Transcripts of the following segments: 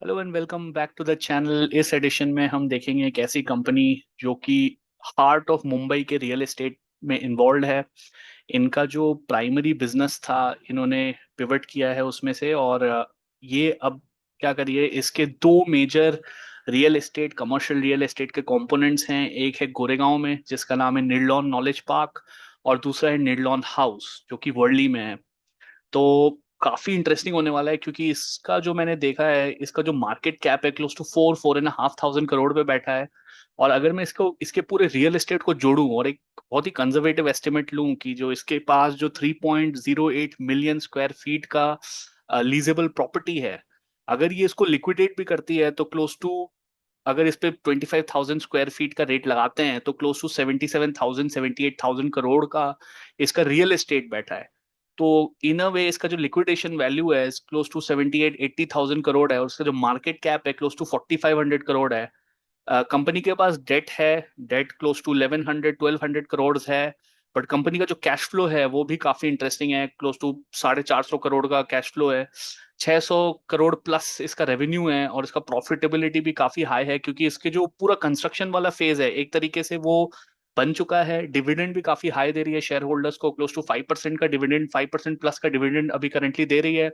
Hello and welcome back to the channel. इस edition में हम देखेंगे एक ऐसी कंपनी जो कि हार्ट ऑफ मुंबई के रियल एस्टेट में इन्वॉल्व है। इनका जो प्राइमरी बिजनेस था, इन्होंने पिवट किया है उसमें से। और ये अब क्या करिए, इसके दो major real estate commercial real estate के कंपोनेंट्स हैं। एक है गोरेगांव में जिसका नाम है निडलॉन नॉलेज पार्क, और दूसरा है निडलॉन हाउस जो कि वर्ली में है। तो काफी इंटरेस्टिंग होने वाला है क्योंकि इसका जो मैंने देखा है, इसका जो मार्केट कैप है क्लोज टू 4-4.5 थाउजेंड करोड़ पे बैठा है। और अगर मैं इसको इसके पूरे रियल एस्टेट को जोड़ूं और एक बहुत ही कंजर्वेटिव एस्टिमेट लूं कि जो इसके पास जो 3.08 मिलियन स्क्वायर फीट का लीजेबल प्रॉपर्टी है, अगर ये इसको लिक्विडेट भी करती है तो क्लोज टू, अगर इस पे 25,000 स्क्वायर फीट का रेट लगाते हैं तो क्लोज टू 78,000 का इसका रियल एस्टेट बैठा है। तो इन अ वे इसका जो लिक्विडेशन वैल्यू है क्लोज टू 78-80,000 करोड़ है, और उसका जो मार्केट कैप है क्लोज टू 4,500 करोड़ है। कंपनी के पास डेट है, डेट क्लोज टू 1,100-1,200 करोड़ है। बट कंपनी का जो कैश फ्लो है वो भी काफी इंटरेस्टिंग है, क्लोज टू 450 करोड़ का कैश फ्लो है। 600 करोड़ प्लस इसका रेवेन्यू है, और इसका प्रॉफिटेबिलिटी भी काफी हाई है क्योंकि इसके जो पूरा कंस्ट्रक्शन वाला फेज है एक तरीके से वो बन चुका है। डिविडेंड भी काफी हाई दे रही है शेयर होल्डर्स को, क्लोज टू 5% का डिविडेंड, 5% प्लस का डिविडेंड अभी करंटली दे रही है।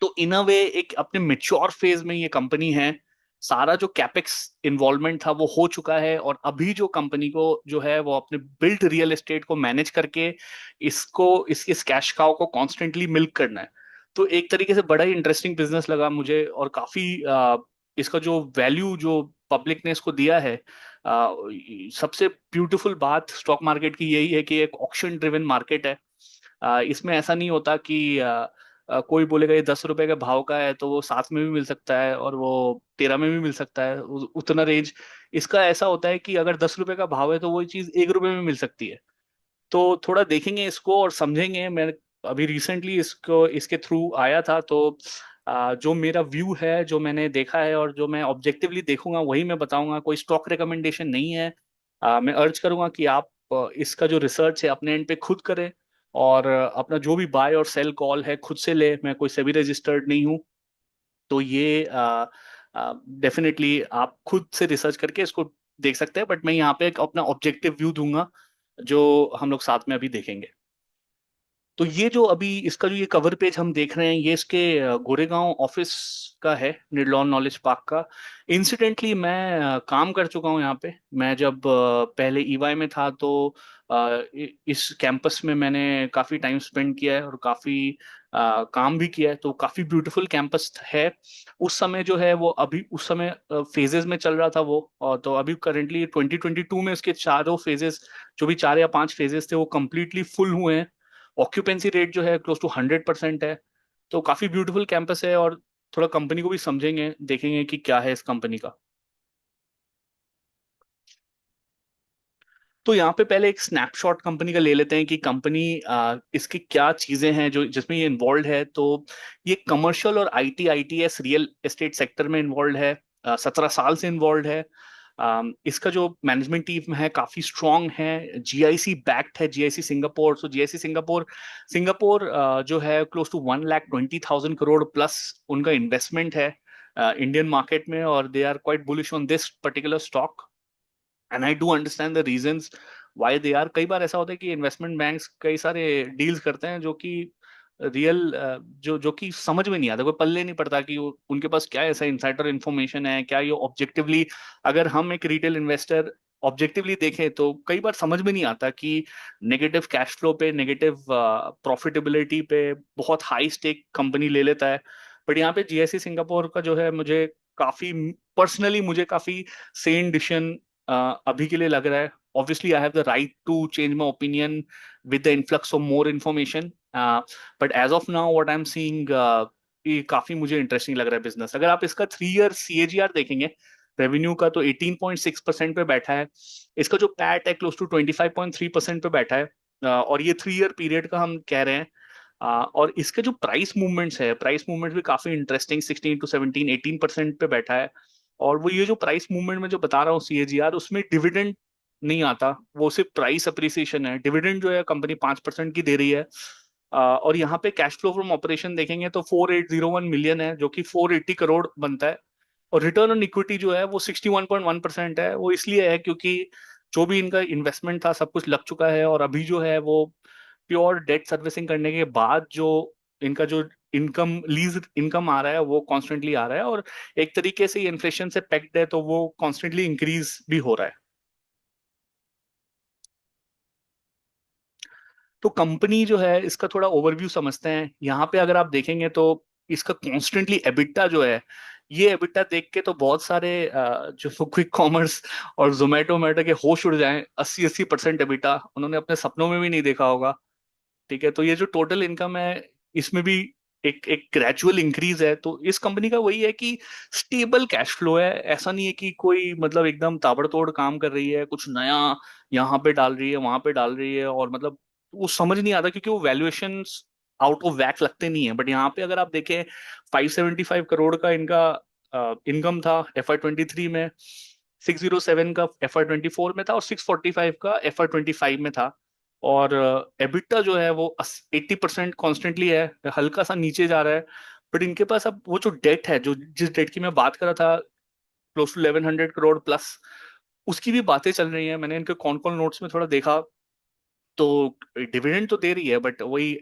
तो इन अ वे एक अपने मेच्योर फेज में ये कंपनी है। सारा जो कैपेक्स इन्वॉल्वमेंट था वो हो चुका है, और अभी जो कंपनी को जो है वो अपने बिल्ट रियल एस्टेट को मैनेज करके इसको इस कैश काउ को कॉन्स्टेंटली मिल्क करना है। तो एक तरीके से बड़ा ही इंटरेस्टिंग बिजनेस लगा मुझे, और काफी इसका जो वैल्यू जो पब्लिक ने इसको दिया है, सबसे ब्यूटीफुल बात स्टॉक मार्केट की यही है कि एक ऑक्शन ड्रिवन मार्केट है। इसमें ऐसा नहीं होता कि कोई बोलेगा ये 10 रुपए के भाव का है तो वो 7 में भी मिल सकता है और वो 13 में भी मिल सकता है, उतना रेंज। इसका ऐसा होता है कि अगर 10 रुपए का भाव है तो वही चीज 1 रुपए में मिल सकती है। तो थोड़ा देखेंगे इसको और समझेंगे। मैं अभी रिसेंटली इसको इसके थ्रू आया था, तो जो मेरा व्यू है, जो मैंने देखा है और जो मैं ऑब्जेक्टिवली देखूंगा वही मैं बताऊंगा। कोई स्टॉक रिकमेंडेशन नहीं है। मैं अर्ज करूंगा कि आप इसका जो रिसर्च है अपने एंड पे खुद करें, और अपना जो भी बाय और सेल कॉल है खुद से ले। मैं कोई सेबी रजिस्टर्ड नहीं हूँ। तो ये डेफिनेटली आप खुद से रिसर्च करके इसको देख सकते हैं, बट मैं यहाँ पे एक अपना ऑब्जेक्टिव व्यू दूंगा जो हम लोग साथ में अभी देखेंगे। तो ये जो अभी इसका जो ये कवर पेज हम देख रहे हैं, ये इसके गोरेगांव ऑफिस का है, निर्लोन नॉलेज पार्क का। इंसिडेंटली मैं काम कर चुका हूँ यहाँ पे। मैं जब पहले ईवाई में था तो इस कैंपस में मैंने काफी टाइम स्पेंड किया है और काफी काम भी किया है। तो काफी ब्यूटीफुल कैंपस है। उस समय जो है वो अभी उस समय फेजेस में चल रहा था वो, और तो अभी करेंटली 2022 में उसके चारों फेजेस, जो भी 4 या 5 फेजेस थे वो कंप्लीटली फुल हुए हैं। ऑक्यूपेंसी रेट जो है क्लोज टू 100% है। तो काफी ब्यूटीफुल कैंपस है, और थोड़ा कंपनी को भी समझेंगे, देखेंगे कि क्या है इस कंपनी का। तो यहाँ पे पहले एक स्नैपशॉट कंपनी का ले लेते हैं कि कंपनी इसकी क्या चीजें हैं जो जिसमें ये इन्वॉल्व है। तो ये कमर्शियल और आईटीएस रियल एस्टेट सेक्टर में इन्वॉल्व है। 17 साल से इन्वॉल्व है। इसका जो मैनेजमेंट टीम है काफी स्ट्रांग है, जीआईसी बैक्ड है, GIC Singapore. So GIC Singapore Singapore जो है क्लोज टू 1,20,000 करोड़ प्लस उनका इन्वेस्टमेंट है इंडियन मार्केट में, और they are quite bullish on this particular stock. And I do understand the reasons why they are. कई बार ऐसा होता है कि इन्वेस्टमेंट बैंक्स कई सारे डील्स करते हैं जो कि रियल जो कि समझ में नहीं आता, कोई पल्ले नहीं पड़ता कि उनके पास क्या ऐसा इनसाइडर इन्फॉर्मेशन है, क्या ये ऑब्जेक्टिवली, अगर हम एक रिटेल इन्वेस्टर ऑब्जेक्टिवली देखें तो कई बार समझ में नहीं आता कि नेगेटिव कैश फ्लो पे, नेगेटिव प्रॉफिटेबिलिटी पे बहुत हाई स्टेक कंपनी ले लेता है। बट यहाँ पे जीएससी सिंगापुर का जो है मुझे काफी, पर्सनली मुझे काफी सेन डिसीजन अभी के लिए लग रहा है। Obviously I have the right to change my opinion with the influx of more information, but as of now what I am seeing, ये काफी मुझे इंटरेस्टिंग लग रहा है बिजनेस। अगर आप इसका 3 ईयर सीएजीआर देखेंगे रेवेन्यू का, तो 18.6% पे बैठा है। इसका जो पैट है क्लोज टू 25.3% पे बैठा है। और ये 3 ईयर पीरियड का हम कह रहे हैं। और इसके जो प्राइस मूवमेंट्स है, प्राइस मूवमेंट्स भी काफी इंटरेस्टिंग, 16 to 17, 18% पे बैठा है। और वो ये जो प्राइस मूवमेंट में जो बता रहा हूँ सीएजीआर, उसमें डिविडेंड नहीं आता, वो सिर्फ प्राइस अप्रिसिएशन है। डिविडेंड जो है कंपनी 5% की दे रही है। और यहाँ पे कैश फ्लो फ्रॉम ऑपरेशन देखेंगे तो 4801 मिलियन है, जो कि 480 करोड़ बनता है। और रिटर्न ऑन इक्विटी जो है वो 61.1% है। वो इसलिए है क्योंकि जो भी इनका इन्वेस्टमेंट था सब कुछ लग चुका है, और अभी जो है वो प्योर डेट सर्विसिंग करने के बाद जो इनका जो इनकम, लीज इनकम आ रहा है वो कॉन्स्टेंटली आ रहा है, और एक तरीके से ये इन्फ्लेशन से पैक्ड है तो वो कॉन्स्टेंटली इंक्रीज भी हो रहा है। तो कंपनी जो है इसका थोड़ा ओवरव्यू समझते हैं। यहाँ पे अगर आप देखेंगे तो इसका कॉन्स्टेंटली एबिटा जो है, ये एबिटा देख के तो बहुत सारे जो क्विक कॉमर्स और जोमेटो मेटो के होश उड़ जाएं। 80-80% एबिटा उन्होंने अपने सपनों में भी नहीं देखा होगा। ठीक है, तो ये जो टोटल इनकम है इसमें भी एक एक ग्रेजुअल इंक्रीज है। तो इस कंपनी का वही है कि स्टेबल कैश फ्लो है। ऐसा नहीं है कि कोई मतलब एकदम ताबड़तोड़ काम कर रही है, कुछ नया यहाँ पे डाल रही है वहां पे डाल रही है, और मतलब वो समझ नहीं आता क्योंकि वो वैल्यूएशन आउट ऑफ वैक लगते नहीं है। बट यहाँ पे अगर आप देखें 575 करोड़ का इनका इनकम था FY23 में, 607 का FY24 में था, और 645 का FY25 में था। और एबिटा जो है वो 80% कॉन्स्टेंटली है, हल्का सा नीचे जा रहा है। बट इनके पास अब वो जो डेट है, जो जिस डेट की मैं बात कर रहा था, क्लोज टू 1100 करोड़ प्लस, उसकी भी बातें चल रही हैं। मैंने इनके कौन कौन नोट्स में थोड़ा देखा, तो डिविडेंड तो दे रही है, बट वही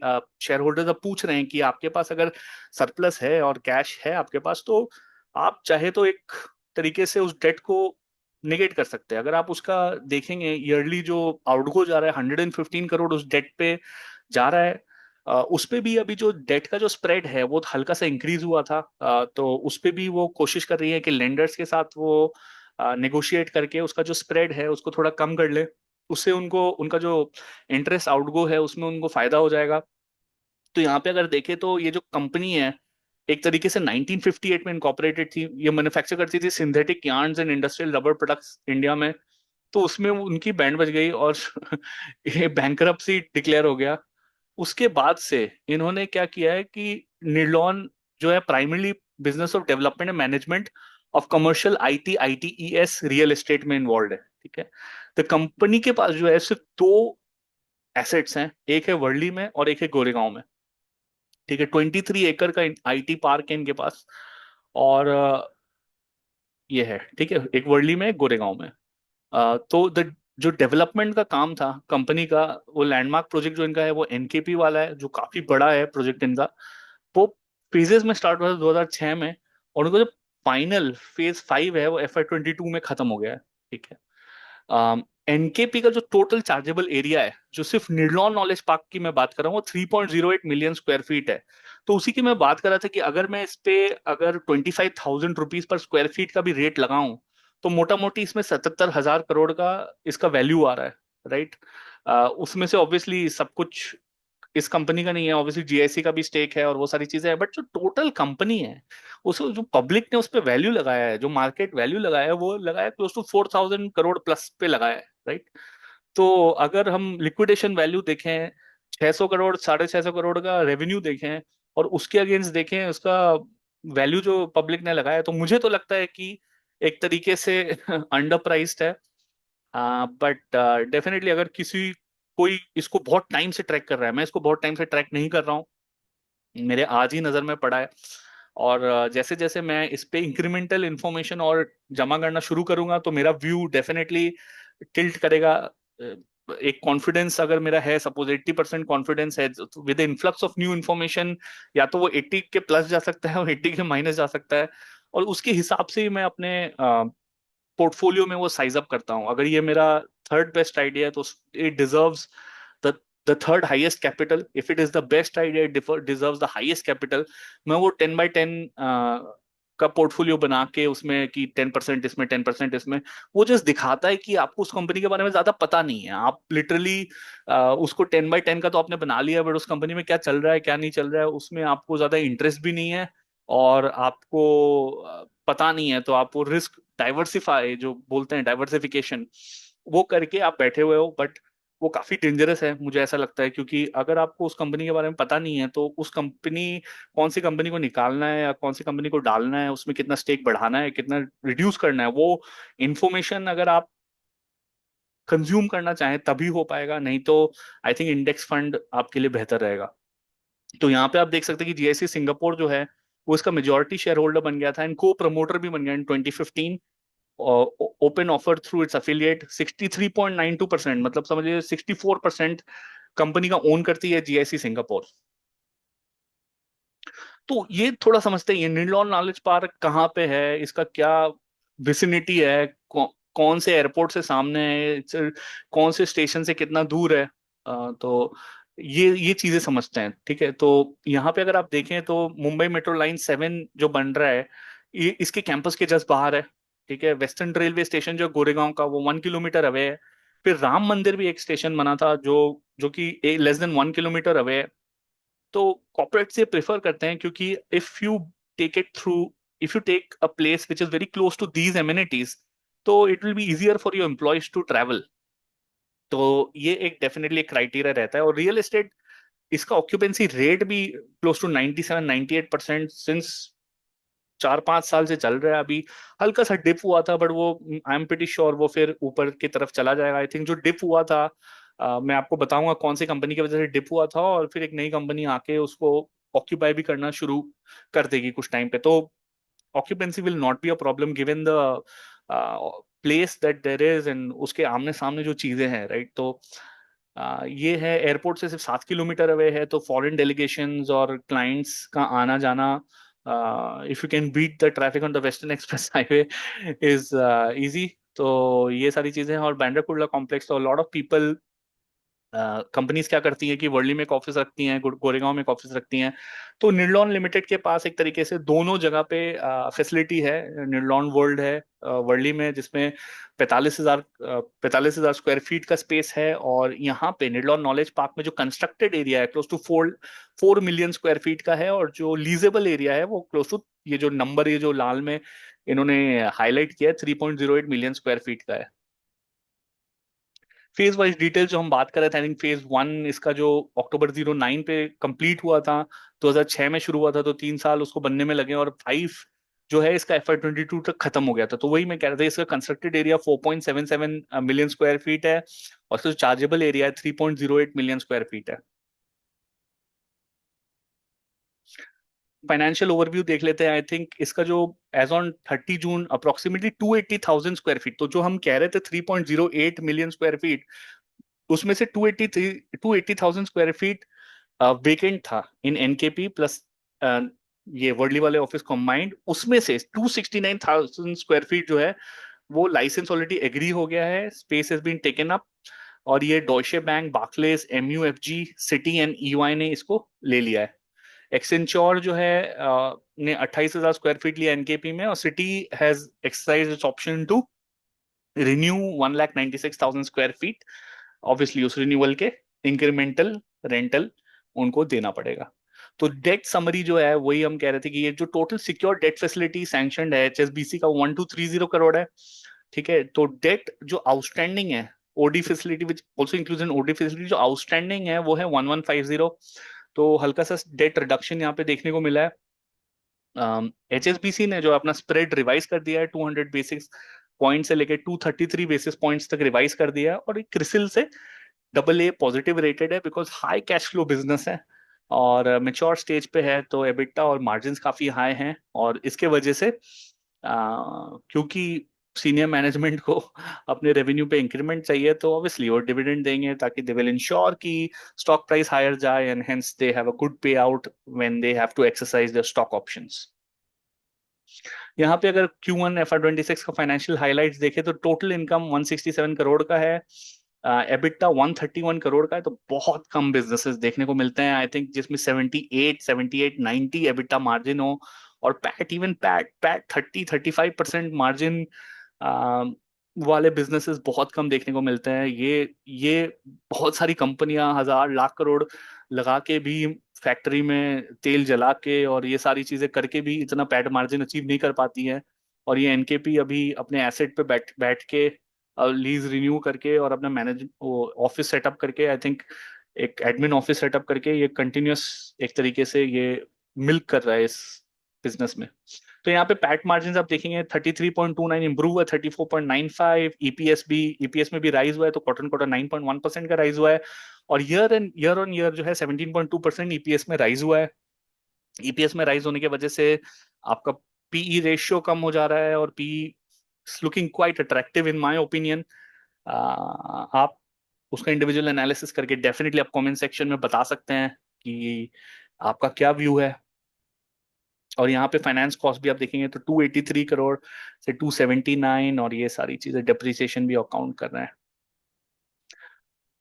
शेयर होल्डर्स अब पूछ रहे हैं कि आपके पास अगर सरप्लस है और कैश है आपके पास, तो आप चाहे तो एक तरीके से उस डेट को निगेट कर सकते हैं। अगर आप उसका देखेंगे ईयरली जो आउटगो जा रहा है 115 करोड़ उस डेट पे जा रहा है। उस पे भी अभी जो डेट का जो स्प्रेड है वो हल्का सा इंक्रीज हुआ था। तो उस पे भी वो कोशिश कर रही है कि लेंडर्स के साथ वो नेगोशिएट करके उसका जो स्प्रेड है उसको थोड़ा कम कर ले। उससे उनको उनका जो इंटरेस्ट आउटगो है उसमें उनको फायदा हो जाएगा। तो यहाँ पे अगर देखें तो ये जो कंपनी है एक तरीके से 1958 में इनकॉर्पोरेटेड थी। ये मैन्युफैक्चर करती थी synthetic yarns and industrial rubber products India में। तो उसमें उनकी बैंड बज गई और ये बैंकरप्सी डिक्लेयर हो गया। उसके बाद से इन्होंने क्या किया है कि निर्लॉन जो है primarily business of development and management of commercial IT ITES real estate में इन्वॉल्व है। ठीक है, तो कंपनी के पास जो है सिर्फ दो एसेट्स हैं, एक है वर्ली में और एक है गोरेगांव में। ठीक है, 23 एकड़ का IT पार्क है इनके पास। और ये है, ठीक है, एक वर्ली में एक गोरेगांव में। तो द जो डेवलपमेंट का काम था कंपनी का, वो लैंडमार्क प्रोजेक्ट जो इनका है वो NKP वाला है, जो काफी बड़ा है प्रोजेक्ट इनका। वो फेजेस में स्टार्ट हुआ था 2006 में, और उनका जो फाइनल फेज 5 है वो FY22 में खत्म हो गया है। ठीक है, NKP का जो टोटल चार्जेबल एरिया है, जो सिर्फ निर्लॉन नॉलेज पार्क की मैं बात कर रहा हूँ, वो 3.08 मिलियन स्क्वायर फीट है। तो उसी की मैं बात कर रहा था कि अगर मैं इस पे अगर 25,000 रुपीज पर स्क्वायर फीट का भी रेट लगाऊं, तो मोटा मोटी इसमें 77,000 करोड़ का इसका वैल्यू आ रहा है। राइट, उसमें से ऑब्वियसली सब कुछ इस कंपनी का नहीं है, ऑब्वियसली GIC का भी स्टेक है और वो सारी चीजें हैं, बट जो टोटल कंपनी है उस जो पब्लिक ने उस पर वैल्यू लगाया है, जो मार्केट वैल्यू लगाया है, वो लगाया है क्लोज टू 4,000 करोड़ प्लस पे लगाया है। राइट, तो अगर हम लिक्विडेशन वैल्यू देखें, 600 करोड़, 650 करोड़ का रेवेन्यू देखें, और उसके अगेंस्ट देखें उसका वैल्यू जो पब्लिक ने लगाया है, तो मुझे तो लगता है कि एक तरीके से अंडर प्राइस्ड है। बट डेफिनेटली अगर किसी कोई इसको बहुत टाइम से ट्रैक कर रहा है, मैं इसको बहुत टाइम से ट्रैक नहीं कर रहा हूँ, मेरे आज ही नजर में पड़ा है। और जैसे जैसे मैं इस पे इंक्रीमेंटल इंफॉर्मेशन और जमा करना शुरू करूंगा तो मेरा व्यू डेफिनेटली टिल्ट करेगा। एक कॉन्फिडेंस अगर मेरा है, सपोज 80% कॉन्फिडेंस है, with influx of new information या तो वो 80 के प्लस जा सकता है और 80 के माइनस जा सकता है। और उसके हिसाब से ही मैं अपने पोर्टफोलियो में वो साइज अप करता हूँ। अगर ये मेरा थर्ड बेस्ट आइडिया है तो it deserves the the third highest capital. If it is the best idea it deserves the highest capital. मैं वो 10 by 10 का पोर्टफोलियो बना के उसमें कि 10% इसमें 10% इसमें, वो जस्ट दिखाता है कि आपको उस कंपनी के बारे में ज्यादा पता नहीं है। आप लिटरली उसको 10 by 10 का तो आपने बना लिया, बट उस कंपनी में क्या चल रहा है क्या नहीं चल रहा है उसमें आपको ज्यादा इंटरेस्ट भी नहीं है, और आपको पता नहीं है। तो आप वो रिस्क डाइवर्सिफाई जो बोलते हैं, डाइवर्सिफिकेशन, वो करके आप बैठे हुए हो। बट वो काफी डेंजरस है मुझे ऐसा लगता है, क्योंकि अगर आपको उस कंपनी के बारे में पता नहीं है तो उस कंपनी, कौन सी कंपनी को निकालना है या कौन सी कंपनी को डालना है, उसमें कितना स्टेक बढ़ाना है, कितना रिड्यूस करना है, वो इंफॉर्मेशन अगर आप कंज्यूम करना चाहें तभी हो पाएगा। नहीं तो आई थिंक इंडेक्स फंड आपके लिए बेहतर रहेगा। तो यहाँ पे आप देख सकते हैं कि जीआईसी सिंगापुर जो है वो इसका मेजॉरिटी शेयर होल्डर बन गया था एंड को प्रमोटर भी बन गया इन 2015। Open offer through it's affiliate 63.92%, मतलब समझिए 64% कंपनी का ओन करती है जीआईसी सिंगापुर। तो ये थोड़ा समझते हैं ये निडलॉन नॉलेज पार्क कहाँ पे है, इसका क्या विसिनिटी है, कौन से एयरपोर्ट से सामने है, कौन से स्टेशन से कितना दूर है। तो ये चीजें समझते हैं, ठीक है। तो यहाँ पे अगर आप देखें तो मुंबई मेट्रो लाइन 7 जो बन रहा है ये इसके कैंपस के जस्ट बाहर है, ठीक है। वेस्टर्न रेलवे स्टेशन जो गोरेगांव का वो 1 किलोमीटर अवे है। फिर राम मंदिर भी एक स्टेशन बना था जो जो कि लेस देन 1 किलोमीटर अवे है। तो कॉर्पोरेट से प्रेफर करते हैं क्योंकि take it through if you take a place which is very close to these amenities, तो it will be easier for your employees to travel. तो ये एक डेफिनेटली एक क्राइटेरिया रहता है। और रियल एस्टेट इसका ऑक्यूपेंसी रेट भी क्लोज टू 97-98% सिंस 4-5 साल से चल रहा है। अभी हल्का सा डिप हुआ था बट वो आई एम प्रीटी श्योर वो फिर ऊपर की तरफ चला जाएगा। आई थिंक जो डिप हुआ था मैं आपको बताऊंगा कौन सी कंपनी की वजह से डिप हुआ था, और फिर एक नई कंपनी आके उसको ऑक्यूपाई भी करना शुरू कर देगी कुछ टाइम पे। तो occupancy will not be a problem given the place that there is and उसके आमने सामने जो चीजें हैं, राइट। तो ये है एयरपोर्ट से सिर्फ 7 किलोमीटर अवे है, तो फॉरेन डेलीगेशंस और क्लाइंट्स का आना जाना, if you can beat the traffic on the Western Express Highway is easy. तो ये सारी चीजें हैं। और बैंड्रा कुर्ला कॉम्प्लेक्स, तो लॉट ऑफ पीपल कंपनीज क्या करती हैं कि वर्ली में एक ऑफिस रखती हैं, गोरेगांव में एक ऑफिस रखती हैं। तो निर्लॉन लिमिटेड के पास एक तरीके से दोनों जगह पे फैसिलिटी है। निर्लॉन वर्ल्ड है वर्ली में, जिसमें 45,000 स्क्वायर फीट का स्पेस है। और यहाँ पे निर्लॉन नॉलेज पार्क में जो कंस्ट्रक्टेड एरिया है close to 4 million square feet का है, और जो लीजेबल एरिया है वो क्लोज टू, ये जो नंबर ये जो लाल में इन्होंने हाईलाइट किया है, 3.08 मिलियन स्क्वायर फीट का है। फेज वाइज डिटेल जो हम बात कर रहे थे, आई थिंक फेज 1 इसका जो अक्टूबर 09 पे कंप्लीट हुआ था, 2006 में शुरू हुआ था, तो 3 साल उसको बनने में लगे। और 5 जो है इसका FY 22 तक खत्म हो गया था। तो वही मैं कह रहा था, इसका constructed area 4.77 million square feet है, और इसका जो चार्जेबल एरिया है 3.08 मिलियन स्क्वायर फीट है। फाइनेंशियल ओवरव्यू देख लेते हैं। आई थिंक इसका जो as on 30 June approximately 280,000 square feet, तो जो हम कह रहे थे 3.08 मिलियन स्क्वायर फीट, उसमें से 280,000 स्क्वायर फीट वेकेंट था इन एनकेपी प्लस ये वर्डली वाले ऑफिस कॉम्बाइंड। उसमें से 269,000 स्क्वायर फीट जो है वो लाइसेंस ऑलरेडी एग्री हो गया है, space has been taken up. और ये Deutsche Bank, Barclays, MUFG, Citi and EY ने इसको ले लिया है। एक्सेंचोर जो है ने 28,000 स्क्वायर फीट लिया एनकेपी में, और Citi has exercise its option to renew 1,96,000 square feet. Obviously उस रिन्यूअल के इंक्रीमेंटल रेंटल उनको देना पड़ेगा। तो डेट समरी जो है वही हम कह रहे थे कि ये जो total secure debt facility sanctioned है HSBC का 1,230 करोड़ है, ठीक है। तो डेट जो आउटस्टैंडिंग है, OD facility which also includes in OD facility, जो आउटस्टैंडिंग है वो है 1,150। तो हल्का सा डेट रिडक्शन यहाँ पे देखने को मिला है। HSBC ने जो अपना स्प्रेड रिवाइज कर दिया है 200 बेसिस पॉइंट से लेकर 233 बेसिस पॉइंट्स तक रिवाइज कर दिया है। और एक क्रिसिल से AA पॉजिटिव रेटेड है, because high cash flow business है और मेच्योर स्टेज पे है, तो एबिटा और मार्जिन्स काफी हाई हैं। और इसके वजह से क्योंकि सीनियर मैनेजमेंट को अपने रेवेन्यू पे इंक्रीमेंट चाहिए, तो ऑब्वियसली वो डिविडेंड देंगे ताकि दे विल इंश्योर कि स्टॉक प्राइस हायर जाए and hence they have a good payout when they have to exercise their stock options. यहाँ पे अगर Q1 FY 26 का फाइनेंशियल हाइलाइट्स देखें तो टोटल इनकम 167 करोड़ का है, एबिटा 131 करोड़ का है। तो बहुत कम बिजनेसेस देखने को मिलते हैं आई थिंक जिसमें 78 एबिटा मार्जिन हो, और पैट 30-35% मार्जिन वाले बिजनेसेस बहुत कम देखने को मिलते हैं। ये बहुत सारी कंपनियां हजार लाख करोड़ लगा के भी, फैक्ट्री में तेल जला के और ये सारी चीजें करके भी इतना पैड मार्जिन अचीव नहीं कर पाती है। और ये एनकेपी अभी अपने एसेट पे बैठ बैठ के लीज रिन्यू करके और अपना मैनेज ऑफिस सेटअप करके, आई थिंक एक एडमिन ऑफिस सेटअप करके ये कंटिन्यूअस एक तरीके से ये मिल्क कर रहा है इस बिजनेस में। तो यहाँ पे पैट मार्जिन आप देखेंगे 33.29 इंप्रूव है 34.95, ईपीएस में भी राइज हुआ है, तो क्वार्टर क्वार्टर 9.1% का राइज हुआ है। और ईयर ऑन ईयर जो है 17.2% ईपीएस में राइज हुआ है। ईपीएस में राइज होने की वजह से आपका पीई रेशियो कम हो जा रहा है, और PE looking quite attractive in my opinion. आप उसका इंडिविजुअल एनालिसिस करके डेफिनेटली आप कमेंट सेक्शन में बता सकते हैं कि आपका क्या व्यू है। और यहाँ पे फाइनेंस कॉस्ट भी आप देखेंगे तो 283 करोड़ से 279, और ये सारी चीजें डेप्रिसिएशन भी अकाउंट कर रहे हैं।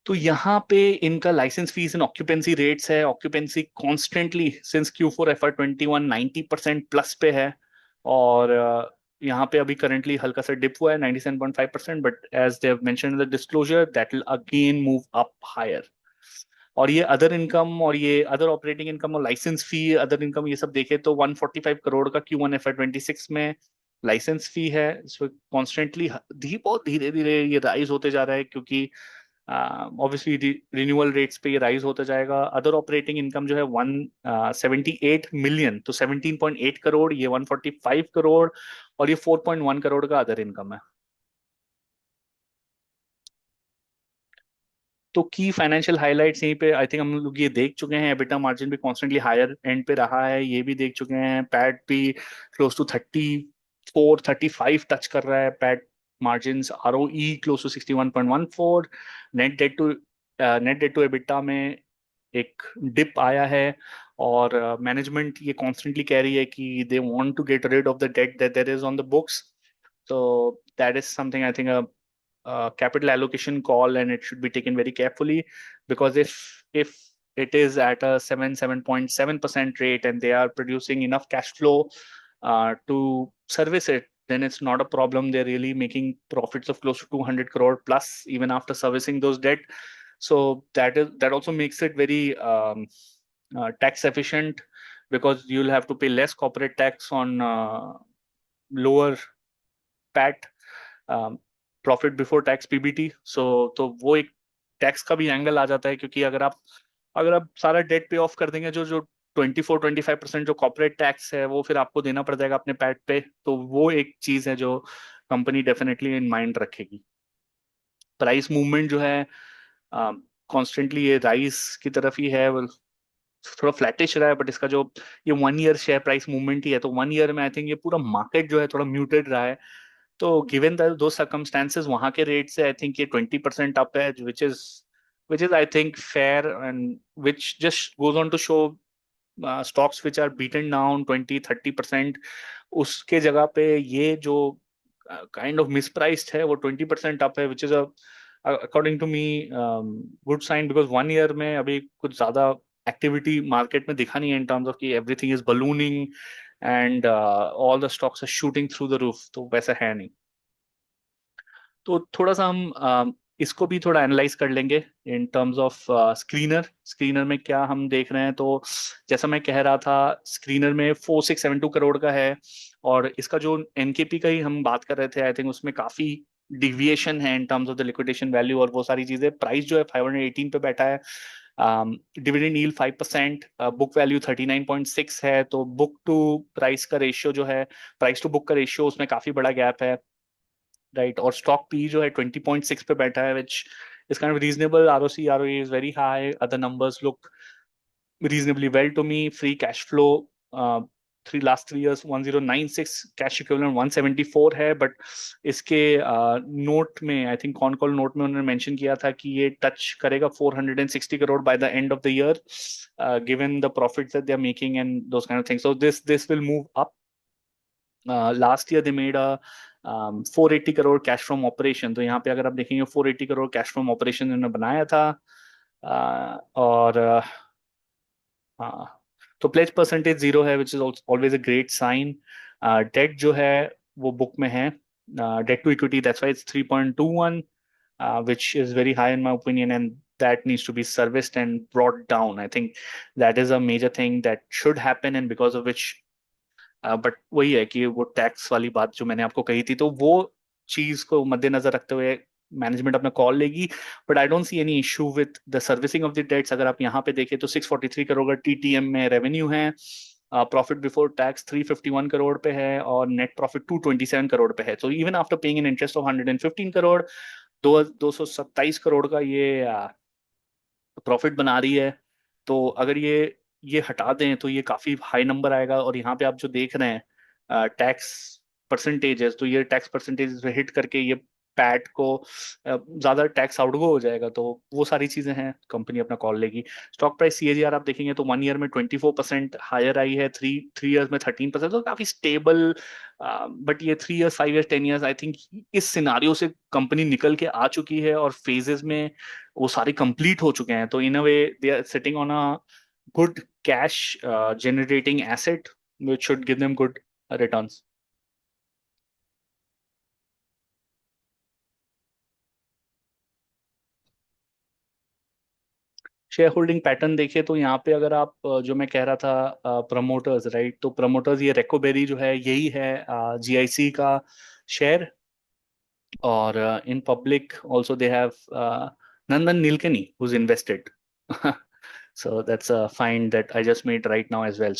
तो यहाँ पे इनका licence fees and occupancy rates है। Occupancy constantly since Q4 FY21 90% plus पे है। और यहाँ पे अभी करंटली हल्का सा डिप हुआ है 97.5%, but as they have mentioned in the disclosure that will again move up higher. और ये अदर इनकम और ये अदर ऑपरेटिंग इनकम और लाइसेंस फी अदर इनकम ये सब देखे तो 145 करोड़ का Q1 FY26 में लाइसेंस फी है। इसमें कॉन्स्टेंटली बहुत धीरे धीरे ये राइज होते जा रहा है, क्योंकि ऑब्वियसली रिन्यूअल रेट्स पे ये राइज होता जाएगा। अदर ऑपरेटिंग इनकम जो है 178 मिलियन, तो 17.8 करोड़, ये 145 करोड़, और ये 4.1 करोड़ का अदर इनकम है। तो की फाइनेंशियल हाइलाइट्स यहीं पे आई थिंक हम लोग ये देख चुके हैं। एबिटा मार्जिन भी कॉन्स्टेंटली हायर एंड पे रहा है, ये भी देख चुके हैं। पैट भी क्लोज टू 34 35 टच कर रहा है PAT margin. ROE close to 61.14। Net debt to net debt to EBITDA में एक डिप आया है। और मैनेजमेंट ये कॉन्स्टेंटली कह रही है कि they want to get rid of the debt that there is on the books. So that is something I think a capital allocation call, and it should be taken very carefully, because if it is at a 7.7% rate and they are producing enough cash flow to service it, then it's not a problem. They're really making profits of close to 200 crore plus even after servicing those debt. So that also makes it very tax efficient, because you'll have to pay less corporate tax on lower PAT, profit before tax PBT। सो तो वो एक tax का भी angle आ जाता है, क्योंकि अगर आप सारा डेट पे ऑफ कर देंगे, जो जो 24 25% जो कॉर्पोरेट टैक्स है वो फिर आपको देना पड़ जाएगा अपने पैट पे। तो वो एक चीज है जो कंपनी डेफिनेटली इन माइंड रखेगी। प्राइस मूवमेंट जो है कॉन्स्टेंटली ये राइस की तरफ ही है। थोड़ा फ्लैटिश रहा है, बट इसका जो ये 1 ईयर शेयर प्राइस मूवमेंट ही है, तो 1 ईयर में आई थिंक ये पूरा मार्केट जो है थोड़ा म्यूटेड रहा है। तो गिवन दो सर्कमस्टेंसेस वहां के रेट से आई थिंक ये 20% अप है, which is I think fair, and which just goes on to show stocks which are beaten down 20 30%, उसके जगह पे ये जो काइंड ऑफ मिसप्राइस्ड है वो 20% अप है, which is according to me good sign, because 1 year में अभी कुछ ज्यादा एक्टिविटी मार्केट में दिखा नहीं है इन टर्म्स ऑफ कि everything is ballooning and all the stocks are shooting through the roof, तो वैसा है नहीं। तो थोड़ा सा हम इसको भी थोड़ा एनालाइज कर लेंगे इन टर्म्स ऑफ स्क्रीनर। स्क्रीनर में क्या हम देख रहे हैं, तो जैसा मैं कह रहा था स्क्रीनर में 4672 करोड़ का है। और इसका जो एनकेपी का ही हम बात कर रहे थे, आई थिंक उसमें काफी डिविएशन है in terms of the liquidation value और वो सारी चीजें। प्राइस जो है 518 पे बैठा है। डिविडेंड यील्ड 5%, बुक वैल्यू 39.6 है। तो बुक टू प्राइस का रेशियो जो है, प्राइस टू बुक का रेशियो, उसमें काफी बड़ा गैप है, राइट। और स्टॉक पी जो है 20.6 पे बैठा है, which is kind of reasonable. ROC ROE is very high, other numbers look reasonably well to me. Free cash flow, last 3 years 1096, cash equivalent 174 है। बट इसके नोट में I think con call note में उन्होंने mention किया था कि ये touch करेगा 460 crore by the end of the year, given the profits that they are making and those kind of things. So this will move up. Last year they made 480 crore cash from operation. तो यहाँ पे अगर आप देखेंगे 480 crore cash from operation इन्होंने बनाया था। और हाँ, तो प्लेज परसेंटेज 0 है, which is always a great sign. Debt जो है वो बुक में है, debt to equity that's why it's 3.21, which is very high in my opinion, and that needs to be serviced and brought down. I think that is a major thing that should happen, and because of which but वही है कि वो tax वाली बात जो मैंने आपको कही थी, तो वो चीज को मद्देनजर रखते हुए मैनेजमेंट अपना कॉल लेगी। But I don't see any issue with the servicing of the debts. अगर आप यहाँ पे देखें तो 643 करोड़ का TTM में रेवेन्यू है, प्रॉफिट बिफोर टैक्स 351 करोड़ पे है और नेट प्रॉफिट 227 करोड़ पे है। तो even after paying in interest of 115 crore, 227 crore का ये प्रॉफिट बना रही है। तो अगर ये हटा दें तो ये काफी हाई नंबर आएगा। और यहाँ पे आप जो देख रहे हैं टैक्स परसेंटेजेस, तो ये टैक्स परसेंटेज हिट करके ये पैट को ज्यादा टैक्स आउटगो हो जाएगा। तो वो सारी चीजें हैं, कंपनी अपना कॉल लेगी। स्टॉक प्राइस सीएजीआर आप देखेंगे तो 1 ईयर में 24% हायर आई है, थ्री ईयर्स में 13%, तो काफी स्टेबल। बट ये 3 years, 5 years, 10 years, I think इस सिनारियो से कंपनी निकल के आ चुकी है और फेजेस में वो सारे कंप्लीट हो चुके हैं। तो in a way they are sitting on a good cash generating asset which should give them good returns. Shareholding pattern देखिए तो यहाँ पे अगर आप जो मैं कह रहा था प्रमोटर्स, राइट, तो प्रमोटर्स ये रेकोबेरी जो है यही है जीआईसी का शेयर। और in public also they have Nandan Nilekani who's invested. So that's a find that I just made right now as well.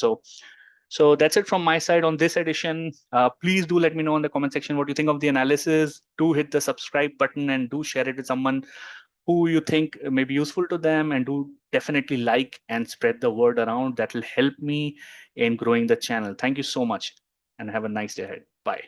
So that's it from my side on this edition. Please do let me know in the comment section what you think of the analysis. Do hit the subscribe button and do share it with someone who you think may be useful to them, and do definitely like and spread the word around. That will help me in growing the channel. Thank you so much and have a nice day ahead. Bye.